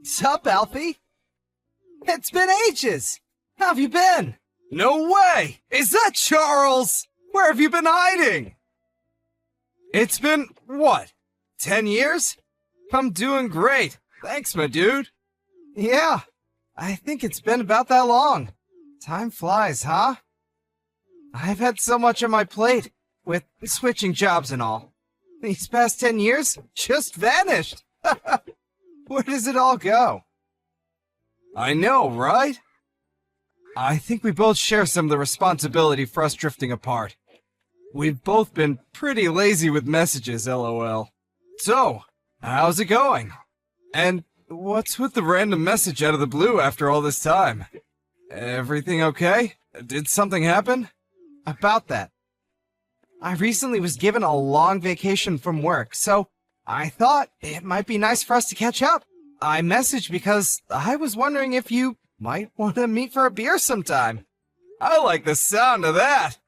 Sup, Alfie? It's been ages! How have you been? No way! Is that Charles? Where have you been hiding? It's been, what, 10 years? I'm doing great. Thanks, my dude. Yeah, I think it's been about that long. Time flies, huh? I've had so much on my plate, with switching jobs and all. These past 10 years just vanished. Where does it all go? I know, right? I think we both share some of the responsibility for us drifting apart. We've both been pretty lazy with messages, lol. So, how's it going? And what's with the random message out of the blue after all this time? Everything okay? Did something happen? About that. I recently was given a long vacation from work, so I thought it might be nice for us to catch up. I messaged because I was wondering if you might want to meet for a beer sometime. I like the sound of that.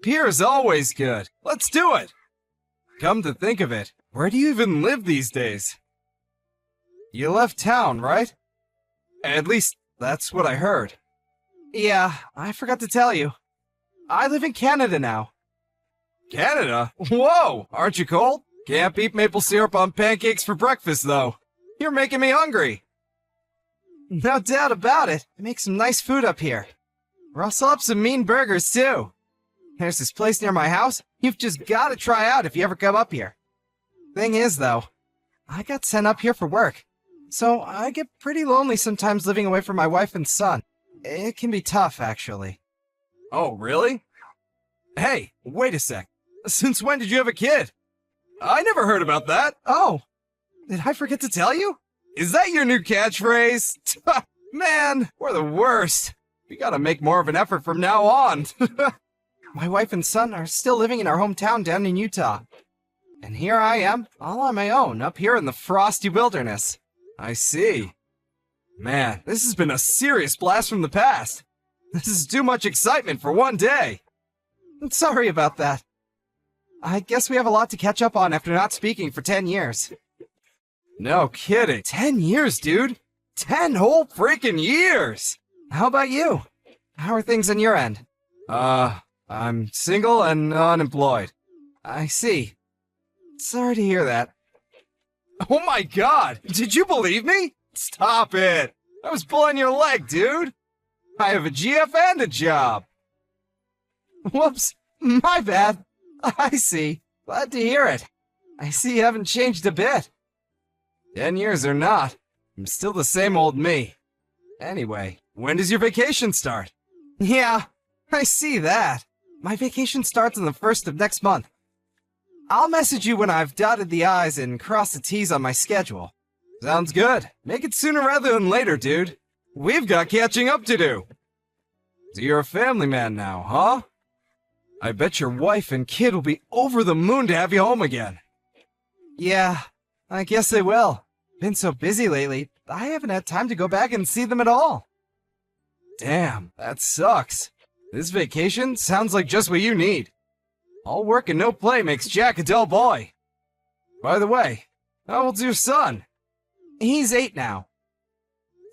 Beer's always good. Let's do it. Come to think of it, where do you even live these days? You left town, right? At least, that's what I heard. Yeah, I forgot to tell you. I live in Canada now. Canada? Whoa! Aren't you cold? Can't beat maple syrup on pancakes for breakfast, though. You're making me hungry. No doubt about it. I make some nice food up here. Rustle up some mean burgers, too. There's this place near my house you've just gotta try out if you ever come up here. Thing is, though, I got sent up here for work, so I get pretty lonely sometimes living away from my wife and son. It can be tough, actually. Oh, really? Hey, wait a sec. Since when did you have a kid? I never heard about that. Oh, did I forget to tell you? Is that your new catchphrase? Man, we're the worst. We gotta make more of an effort from now on. My wife and son are still living in our hometown down in Utah. And here I am, all on my own, up here in the frosty wilderness. I see. Man, this has been a serious blast from the past. This is too much excitement for one day. Sorry about that. I guess we have a lot to catch up on after not speaking for 10 years. No kidding. 10 years, dude. 10 whole freaking years! How about you? How are things on your end? I'm single and unemployed. I see. Sorry to hear that. Oh my god! Did you believe me? Stop it! I was pulling your leg, dude! I have a GF and a job! Whoops! My bad! I see. Glad to hear it. I see you haven't changed a bit. 10 years or not, I'm still the same old me. Anyway, when does your vacation start? Yeah, I see that. My vacation starts on the 1st of next month. I'll message you when I've dotted the I's and crossed the T's on my schedule. Sounds good. Make it sooner rather than later, dude. We've got catching up to do. So you're a family man now, huh? I bet your wife and kid will be over the moon to have you home again. Yeah, I guess they will. Been so busy lately, I haven't had time to go back and see them at all. Damn, that sucks. This vacation sounds like just what you need. All work and no play makes Jack a dull boy. By the way, how old's your son? He's 8 now.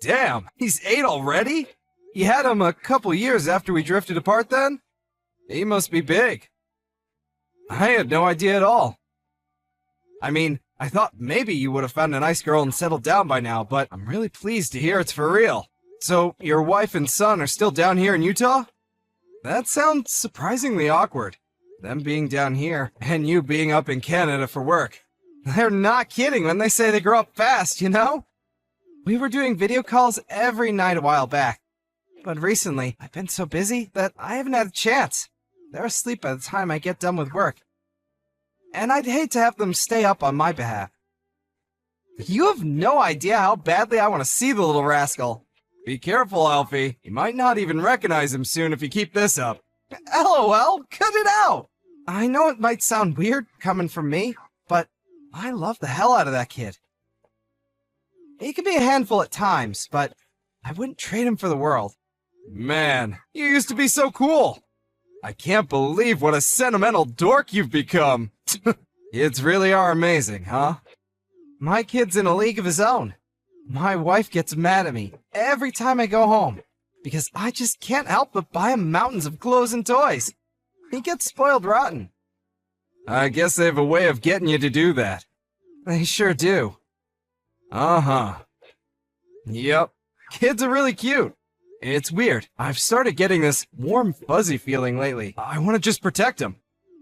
Damn, he's 8 already? You had him a couple years after we drifted apart then? He must be big. I had no idea at all. I mean, I thought maybe you would have found a nice girl and settled down by now, but I'm really pleased to hear it's for real. So, your wife and son are still down here in Utah? That sounds surprisingly awkward. Them being down here, and you being up in Canada for work. They're not kidding when they say they grow up fast, you know? We were doing video calls every night a while back. But recently, I've been so busy that I haven't had a chance. They're asleep by the time I get done with work. And I'd hate to have them stay up on my behalf. You have no idea how badly I want to see the little rascal. Be careful, Alfie. You might not even recognize him soon if you keep this up. LOL, cut it out! I know it might sound weird coming from me, but I love the hell out of that kid. He can be a handful at times, but I wouldn't trade him for the world. Man, you used to be so cool. I can't believe what a sentimental dork you've become. Kids really are amazing, huh? My kid's in a league of his own. My wife gets mad at me every time I go home because I just can't help but buy him mountains of clothes and toys. He gets spoiled rotten. I guess they have a way of getting you to do that. They sure do. Uh-huh. Yep. Kids are really cute. It's weird. I've started getting this warm, fuzzy feeling lately. I want to just protect them,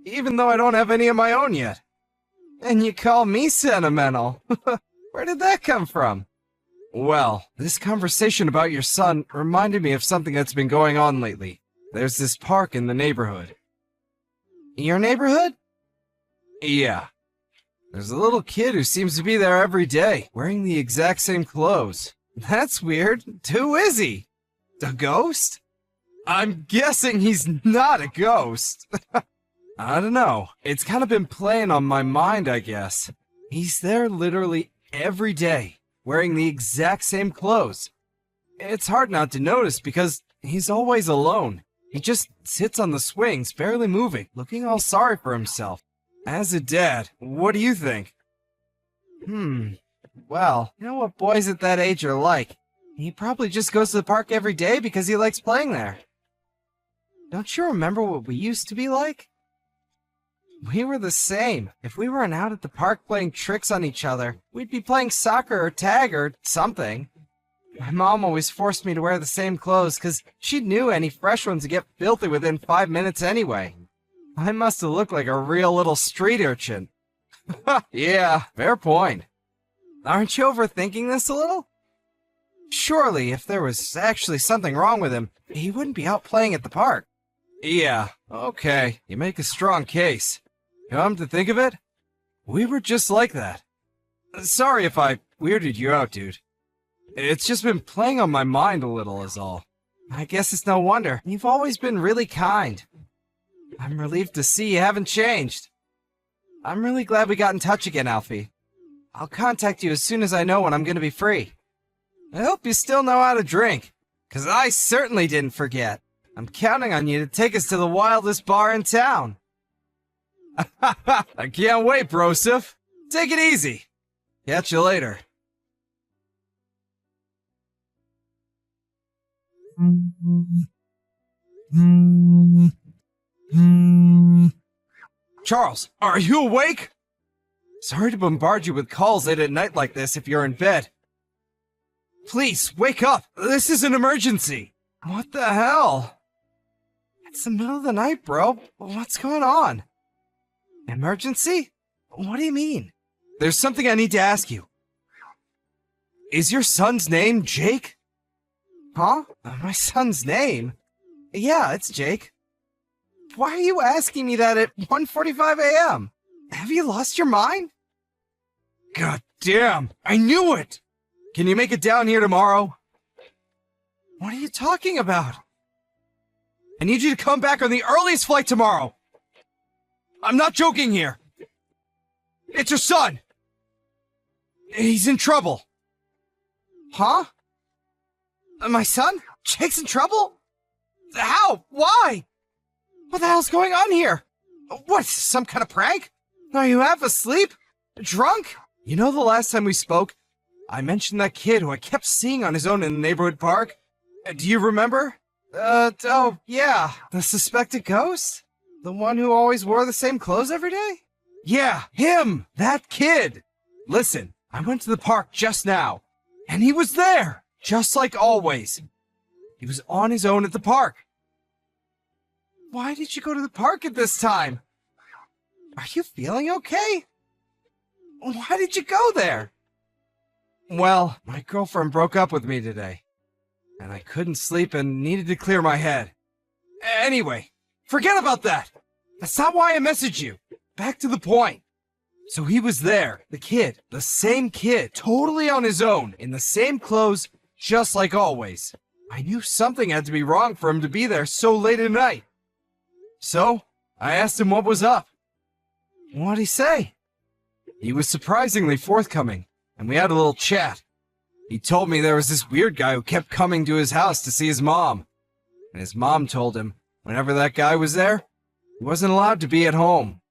even though I don't have any of my own yet. And you call me sentimental? Where did that come from? Well, this conversation about your son reminded me of something that's been going on lately. There's this park in the neighborhood. Your neighborhood? Yeah. There's a little kid who seems to be there every day, wearing the exact same clothes. That's weird. Who is he? A ghost? I'm guessing he's not a ghost. I don't know. It's kind of been playing on my mind, I guess. He's there literally every day, wearing the exact same clothes. It's hard not to notice because he's always alone. He just sits on the swings, barely moving, looking all sorry for himself. As a dad, what do you think? Well, you know what boys at that age are like. He probably just goes to the park every day because he likes playing there. Don't you remember what we used to be like? We were the same. If we weren't out at the park playing tricks on each other, we'd be playing soccer or tag or something. My mom always forced me to wear the same clothes because she knew any fresh ones would get filthy within 5 minutes anyway. I must have looked like a real little street urchin. Yeah, fair point. Aren't you overthinking this a little? Surely, if there was actually something wrong with him, he wouldn't be out playing at the park. Yeah, okay, you make a strong case. Come to think of it, we were just like that. Sorry if I weirded you out, dude. It's just been playing on my mind a little is all. I guess it's no wonder. You've always been really kind. I'm relieved to see you haven't changed. I'm really glad we got in touch again, Alfie. I'll contact you as soon as I know when I'm going to be free. I hope you still know how to drink, 'cause I certainly didn't forget. I'm counting on you to take us to the wildest bar in town. I can't wait, Broseph. Take it easy. Catch you later. Charles, are you awake? Sorry to bombard you with calls late at night like this if you're in bed. Please, wake up! This is an emergency! What the hell? It's the middle of the night, bro. What's going on? Emergency? What do you mean? There's something I need to ask you. Is your son's name Jake? Huh? My son's name? Yeah, it's Jake. Why are you asking me that at 1:45 a.m.? Have you lost your mind? God damn, I knew it! Can you make it down here tomorrow? What are you talking about? I need you to come back on the earliest flight tomorrow. I'm not joking here. It's your son. He's in trouble. Huh? My son? Jake's in trouble? How? Why? What the hell's going on here? What, some kind of prank? Are you half asleep? Drunk? You know the last time we spoke, I mentioned that kid who I kept seeing on his own in the neighborhood park? Do you remember? Oh, yeah. The suspected ghost? The one who always wore the same clothes every day? Yeah, him! That kid! Listen, I went to the park just now, and he was there, just like always. He was on his own at the park. Why did you go to the park at this time? Are you feeling okay? Why did you go there? Well, my girlfriend broke up with me today, and I couldn't sleep and needed to clear my head. Anyway, forget about that. That's not why I messaged you. Back to the point. So he was there, the kid, the same kid, totally on his own, in the same clothes, just like always. I knew something had to be wrong for him to be there so late at night. So, I asked him what was up. What'd he say? He was surprisingly forthcoming, and we had a little chat. He told me there was this weird guy who kept coming to his house to see his mom. And his mom told him, whenever that guy was there, he wasn't allowed to be at home.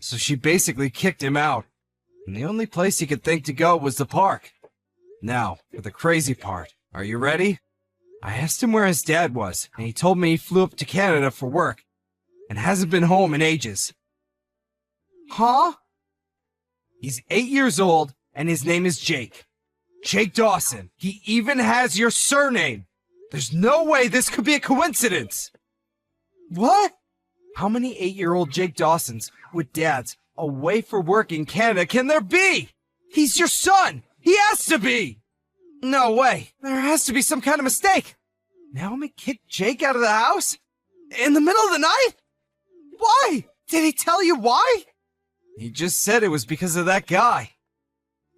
So she basically kicked him out, and the only place he could think to go was the park. Now, for the crazy part. Are you ready? I asked him where his dad was, and he told me he flew up to Canada for work and hasn't been home in ages. Huh? He's 8 years old, and his name is Jake. Jake Dawson. He even has your surname. There's no way this could be a coincidence. What? How many 8-year-old Jake Dawsons with dads away for work in Canada can there be? He's your son. He has to be. No way. There has to be some kind of mistake. Naomi kicked Jake out of the house? In the middle of the night? Why? Did he tell you why? He just said it was because of that guy.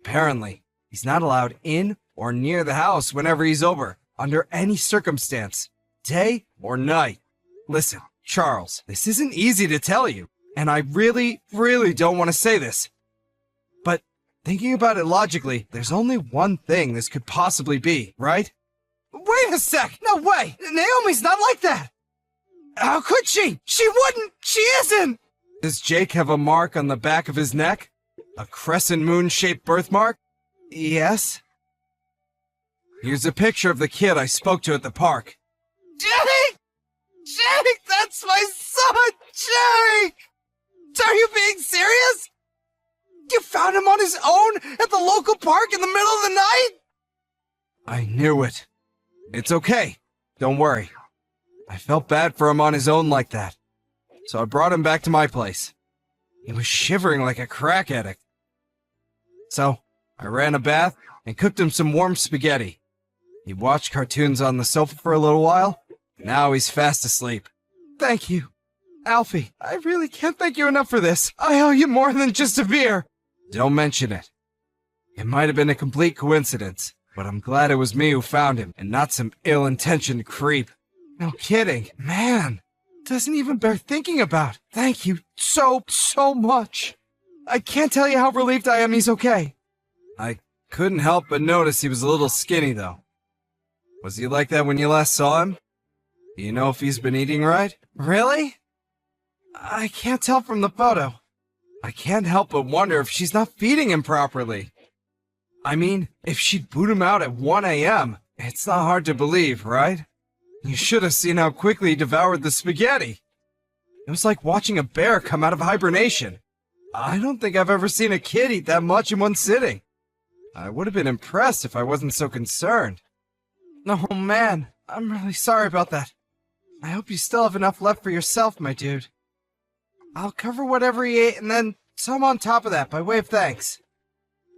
Apparently, he's not allowed in or near the house whenever he's over, under any circumstance, day or night. Listen, Charles, this isn't easy to tell you, and I really, really don't want to say this. But thinking about it logically, there's only one thing this could possibly be, right? Wait a sec! No way! Naomi's not like that! How could she? She wouldn't! She isn't! Does Jake have a mark on the back of his neck? A crescent moon-shaped birthmark? Yes. Here's a picture of the kid I spoke to at the park. Jake! Jake, that's my son! Jake! Are you being serious? You found him on his own at the local park in the middle of the night? I knew it. It's okay. Don't worry. I felt bad for him on his own like that. So I brought him back to my place. He was shivering like a crack addict. So I ran a bath and cooked him some warm spaghetti. He watched cartoons on the sofa for a little while. Now he's fast asleep. Thank you. Alfie, I really can't thank you enough for this. I owe you more than just a beer. Don't mention it. It might have been a complete coincidence, but I'm glad it was me who found him and not some ill-intentioned creep. No kidding. Man, doesn't even bear thinking about. Thank you so much. I can't tell you how relieved I am he's okay. I couldn't help but notice he was a little skinny, though. Was he like that when you last saw him? Do you know if he's been eating right? Really? I can't tell from the photo. I can't help but wonder if she's not feeding him properly. I mean, if she'd boot him out at 1 a.m., it's not hard to believe, right? You should have seen how quickly he devoured the spaghetti. It was like watching a bear come out of hibernation. I don't think I've ever seen a kid eat that much in one sitting. I would have been impressed if I wasn't so concerned. Oh man, I'm really sorry about that. I hope you still have enough left for yourself, my dude. I'll cover whatever he ate and then some on top of that by way of thanks.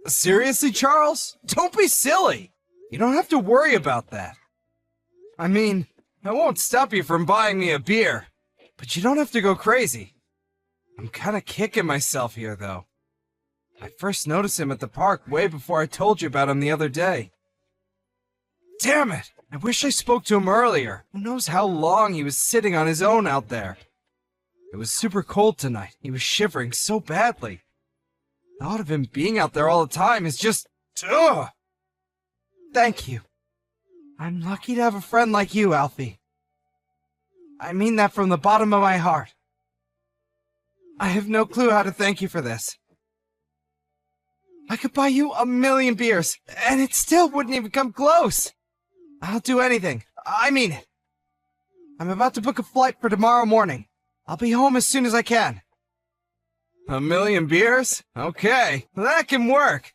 Seriously, Charles? Don't be silly. You don't have to worry about that. I mean, I won't stop you from buying me a beer, but you don't have to go crazy. I'm kind of kicking myself here, though. I first noticed him at the park way before I told you about him the other day. Damn it! I wish I spoke to him earlier. Who knows how long he was sitting on his own out there. It was super cold tonight. He was shivering so badly. The thought of him being out there all the time is just... ugh! Thank you. I'm lucky to have a friend like you, Alfie. I mean that from the bottom of my heart. I have no clue how to thank you for this. I could buy you 1,000,000 beers, and it still wouldn't even come close. I'll do anything. I mean it. I'm about to book a flight for tomorrow morning. I'll be home as soon as I can. 1,000,000 beers? Okay, that can work.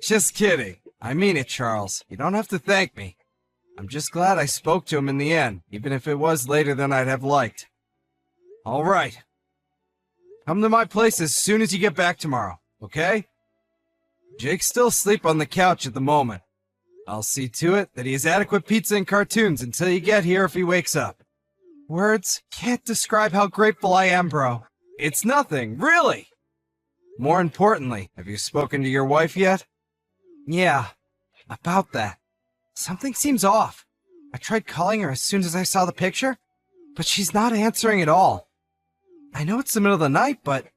Just kidding. I mean it, Charles. You don't have to thank me. I'm just glad I spoke to him in the end, even if it was later than I'd have liked. All right. Come to my place as soon as you get back tomorrow, okay? Jake's still asleep on the couch at the moment. I'll see to it that he has adequate pizza and cartoons until you get here if he wakes up. Words can't describe how grateful I am, bro. It's nothing, really. More importantly, have you spoken to your wife yet? Yeah, about that. Something seems off. I tried calling her as soon as I saw the picture, but she's not answering at all. I know it's the middle of the night, but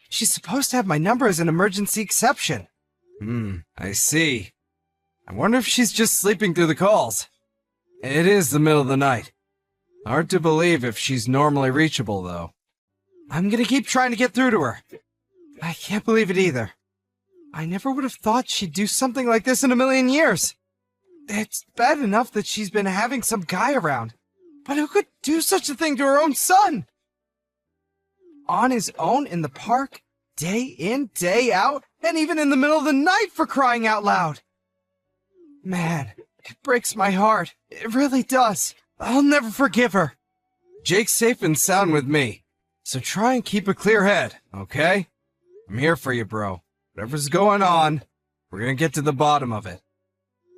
she's supposed to have my number as an emergency exception. I see. I wonder if she's just sleeping through the calls. It is the middle of the night. Hard to believe if she's normally reachable, though. I'm gonna keep trying to get through to her. I can't believe it either. I never would have thought she'd do something like this in a million years. It's bad enough that she's been having some guy around, but who could do such a thing to her own son? On his own in the park, day in, day out, and even in the middle of the night, for crying out loud. Man, it breaks my heart. It really does. I'll never forgive her. Jake's safe and sound with me, so try and keep a clear head, okay? I'm here for you, bro. Whatever's going on, we're gonna get to the bottom of it.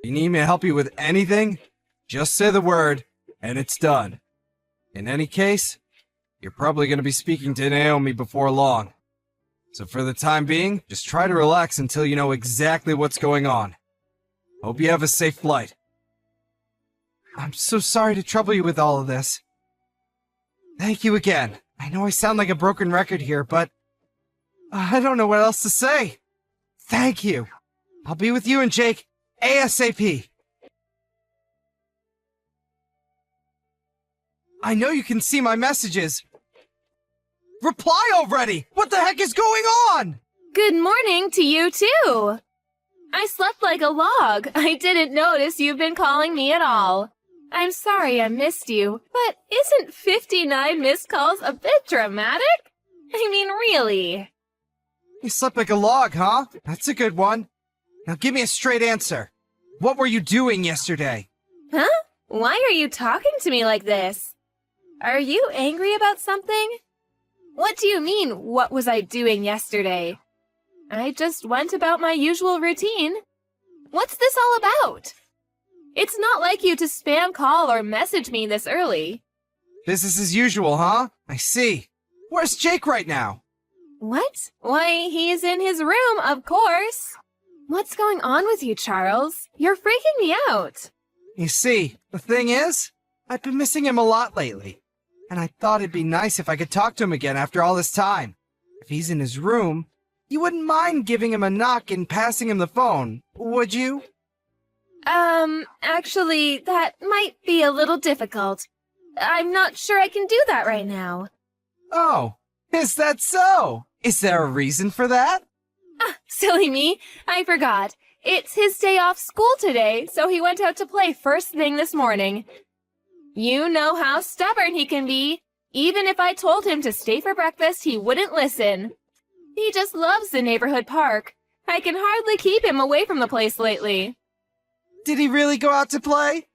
If you need me to help you with anything, just say the word, and it's done. In any case, you're probably gonna be speaking to Naomi before long. So for the time being, just try to relax until you know exactly what's going on. Hope you have a safe flight. I'm so sorry to trouble you with all of this. Thank you again. I know I sound like a broken record here, but I don't know what else to say. Thank you. I'll be with you and Jake ASAP. I know you can see my messages. Reply already! What the heck is going on? Good morning to you, too. I slept like a log. I didn't notice you've been calling me at all. I'm sorry I missed you, but isn't 59 missed calls a bit dramatic? I mean, really. You slept like a log, huh? That's a good one. Now give me a straight answer. What were you doing yesterday? Huh? Why are you talking to me like this? Are you angry about something? What do you mean, what was I doing yesterday? I just went about my usual routine. What's this all about? It's not like you to spam call or message me this early. Business as usual, huh? I see. Where's Jake right now? What? Why, he's in his room, of course. What's going on with you, Charles? You're freaking me out. You see, the thing is, I've been missing him a lot lately. And I thought it'd be nice if I could talk to him again after all this time. If he's in his room, you wouldn't mind giving him a knock and passing him the phone, would you? Actually, that might be a little difficult. I'm not sure I can do that right now. Oh, is that so? Is there a reason for that? Ah, silly me. I forgot. It's his day off school today, so he went out to play first thing this morning. You know how stubborn he can be. Even if I told him to stay for breakfast, he wouldn't listen. He just loves the neighborhood park. I can hardly keep him away from the place lately. Did he really go out to play?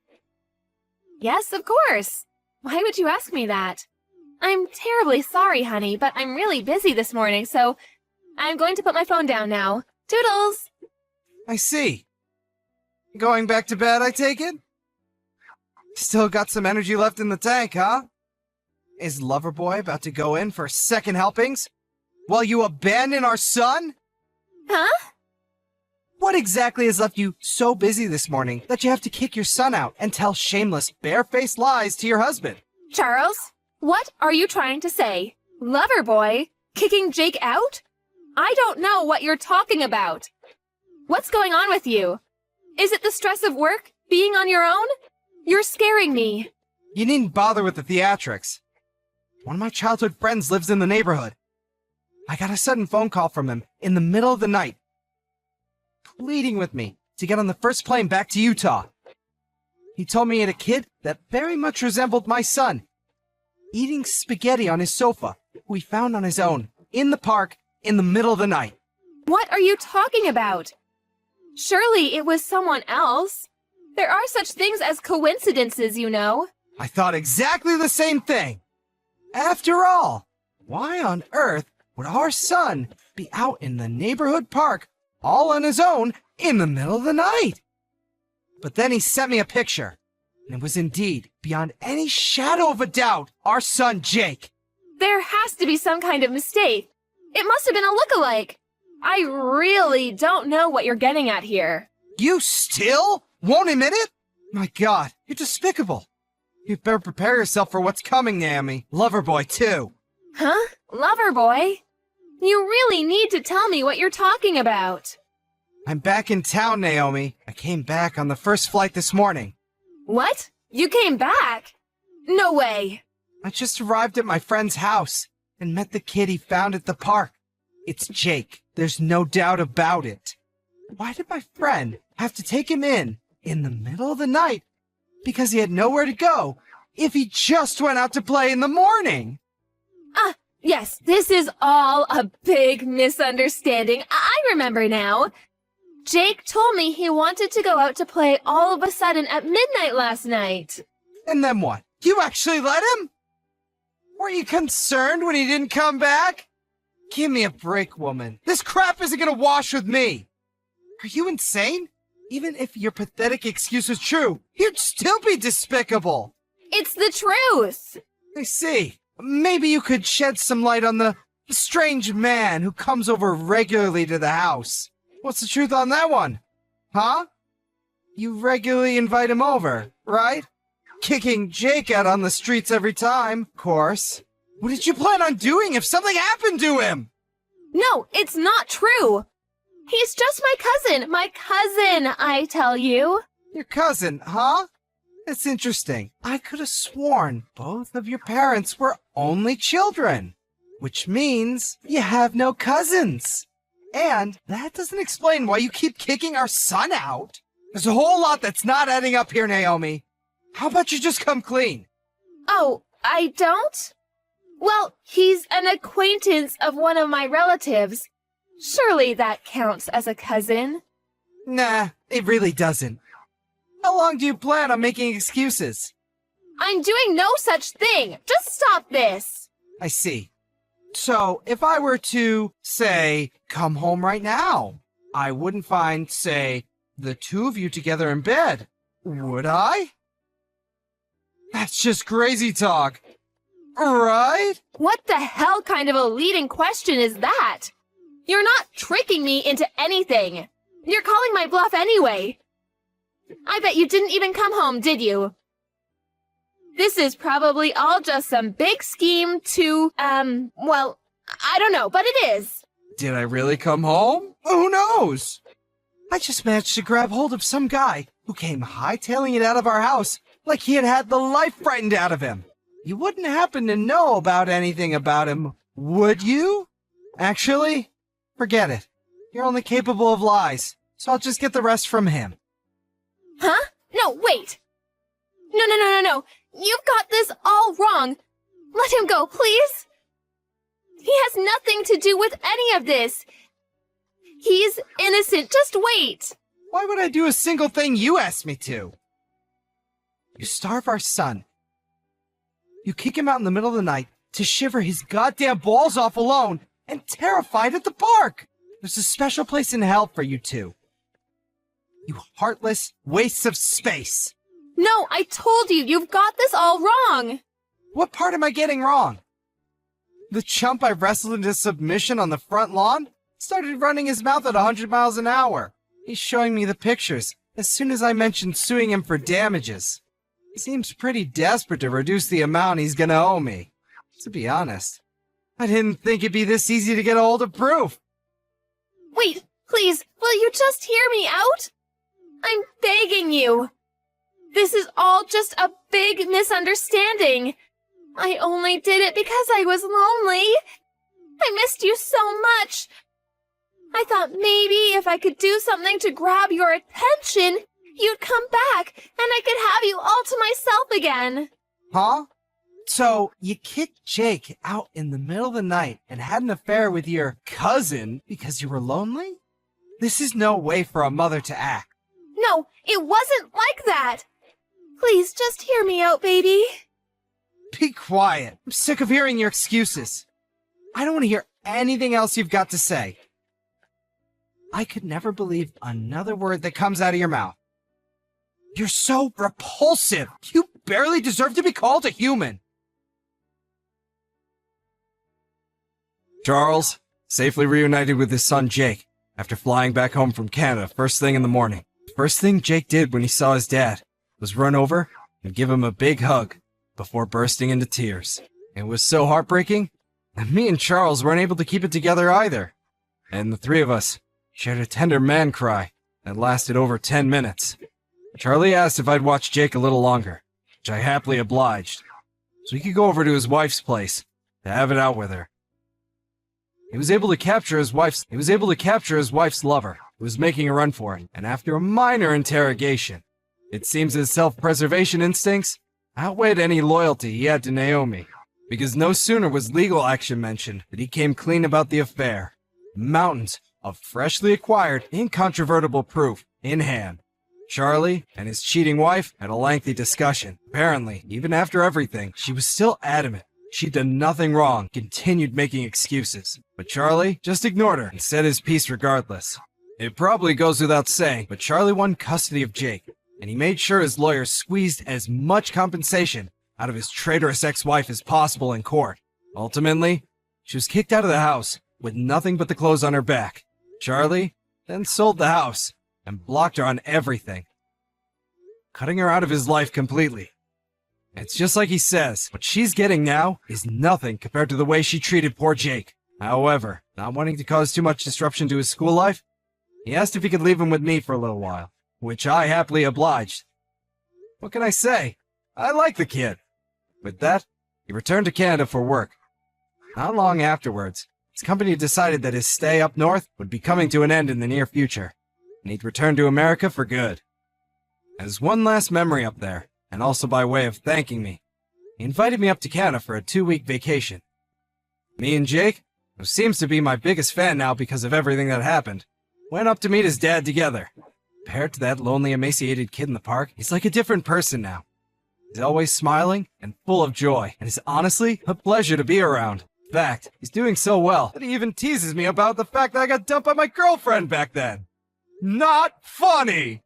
Yes, of course. Why would you ask me that? I'm terribly sorry, honey, but I'm really busy this morning, so I'm going to put my phone down now. Toodles! I see. Going back to bed, I take it? Still got some energy left in the tank, huh? Is Loverboy about to go in for second helpings? While you abandon our son? Huh? What exactly has left you so busy this morning that you have to kick your son out and tell shameless, barefaced lies to your husband? Charles, what are you trying to say? Loverboy? Kicking Jake out? I don't know what you're talking about. What's going on with you? Is it the stress of work? Being on your own? You're scaring me. You needn't bother with the theatrics. One of my childhood friends lives in the neighborhood. I got a sudden phone call from him in the middle of the night, pleading with me to get on the first plane back to Utah. He told me he had a kid that very much resembled my son, eating spaghetti on his sofa, who he found on his own, in the park, in the middle of the night. What are you talking about? Surely it was someone else. There are such things as coincidences, you know. I thought exactly the same thing. After all, why on earth would our son be out in the neighborhood park all on his own in the middle of the night? But then he sent me a picture, and it was indeed, beyond any shadow of a doubt, our son Jake. There has to be some kind of mistake. It must have been a look-alike. I really don't know what you're getting at here. You still won't admit it? My God, you're despicable. You'd better prepare yourself for what's coming, Naomi. Loverboy, too. Huh? Loverboy? You really need to tell me what you're talking about. I'm back in town, Naomi. I came back on the first flight this morning. What? You came back? No way. I just arrived at my friend's house and met the kid he found at the park. It's Jake. There's no doubt about it. Why did my friend have to take him in the middle of the night because he had nowhere to go if he just went out to play in the morning? Yes, this is all a big misunderstanding. I remember now. Jake told me he wanted to go out to play all of a sudden at midnight last night. And then what? You actually let him? Were you concerned when he didn't come back? Give me a break, woman. This crap isn't gonna wash with me. Are you insane? Even if your pathetic excuse was true, you'd still be despicable. It's the truth. I see. Maybe you could shed some light on the strange man who comes over regularly to the house. What's the truth on that one? Huh? You regularly invite him over, right? Kicking Jake out on the streets every time, of course. What did you plan on doing if something happened to him? No, it's not true. He's just my cousin, I tell you. Your cousin, huh? That's interesting. I could have sworn both of your parents were only children, which means you have no cousins. And that doesn't explain why you keep kicking our son out. There's a whole lot that's not adding up here, Naomi. How about you just come clean? Oh, I don't? Well, he's an acquaintance of one of my relatives. Surely that counts as a cousin. Nah, it really doesn't. How long do you plan on making excuses? I'm doing no such thing. Just stop this. I see. So, if I were to, say, come home right now, I wouldn't find, say, the two of you together in bed, would I? That's just crazy talk, right? What the hell kind of a leading question is that? You're not tricking me into anything. You're calling my bluff anyway. I bet you didn't even come home, did you? This is probably all just some big scheme to, well, I don't know, but it is. Did I really come home? Who knows? I just managed to grab hold of some guy who came hightailing it out of our house like he had had the life frightened out of him. You wouldn't happen to know about anything about him, would you? Actually, forget it. You're only capable of lies, so I'll just get the rest from him. Huh? No, wait. No. You've got this all wrong. Let him go, please. He has nothing to do with any of this. He's innocent. Just wait. Why would I do a single thing you asked me to? You starve our son. You kick him out in the middle of the night to shiver his goddamn balls off alone and terrified at the park. There's a special place in hell for you two. You heartless wastes of space. No, I told you, you've got this all wrong. What part am I getting wrong? The chump I wrestled into submission on the front lawn started running his mouth at 100 miles an hour. He's showing me the pictures as soon as I mentioned suing him for damages. He seems pretty desperate to reduce the amount he's gonna owe me. To be honest, I didn't think it'd be this easy to get a hold of proof. Wait, please, will you just hear me out? I'm begging you. This is all just a big misunderstanding. I only did it because I was lonely. I missed you so much. I thought maybe if I could do something to grab your attention, you'd come back and I could have you all to myself again. Huh? So, you kicked Jake out in the middle of the night and had an affair with your cousin because you were lonely? This is no way for a mother to act. No, it wasn't like that. Please, just hear me out, baby. Be quiet. I'm sick of hearing your excuses. I don't want to hear anything else you've got to say. I could never believe another word that comes out of your mouth. You're so repulsive. You barely deserve to be called a human. Charles, safely reunited with his son Jake after flying back home from Canada first thing in the morning. First thing Jake did when he saw his dad was run over and give him a big hug before bursting into tears. It was so heartbreaking that me and Charles weren't able to keep it together either. And the three of us shared a tender man cry that lasted over 10 minutes. Charlie asked if I'd watch Jake a little longer, which I happily obliged, so he could go over to his wife's place to have it out with her. he was able to capture his wife's lover, who was making a run for it, and after a minor interrogation, it seems his self-preservation instincts outweighed any loyalty he had to Naomi, because no sooner was legal action mentioned than he came clean about the affair. Mountains of freshly acquired, incontrovertible proof in hand. Charlie and his cheating wife had a lengthy discussion. Apparently, even after everything, she was still adamant she'd done nothing wrong, continued making excuses. But Charlie just ignored her and said his piece regardless. It probably goes without saying, but Charlie won custody of Jake, and he made sure his lawyer squeezed as much compensation out of his traitorous ex-wife as possible in court. Ultimately, she was kicked out of the house with nothing but the clothes on her back. Charlie then sold the house and blocked her on everything, cutting her out of his life completely. It's just like he says, what she's getting now is nothing compared to the way she treated poor Jake. However, not wanting to cause too much disruption to his school life, he asked if he could leave him with me for a little while, which I happily obliged. What can I say? I like the kid. With that, he returned to Canada for work. Not long afterwards, his company decided that his stay up north would be coming to an end in the near future, and he'd return to America for good. As one last memory up there, and also by way of thanking me, he invited me up to Canada for a 2-week vacation. Me and Jake, who seems to be my biggest fan now because of everything that happened, went up to meet his dad together. Compared to that lonely, emaciated kid in the park, he's like a different person now. He's always smiling and full of joy, and it's honestly a pleasure to be around. In fact, he's doing so well that he even teases me about the fact that I got dumped by my girlfriend back then. Not funny!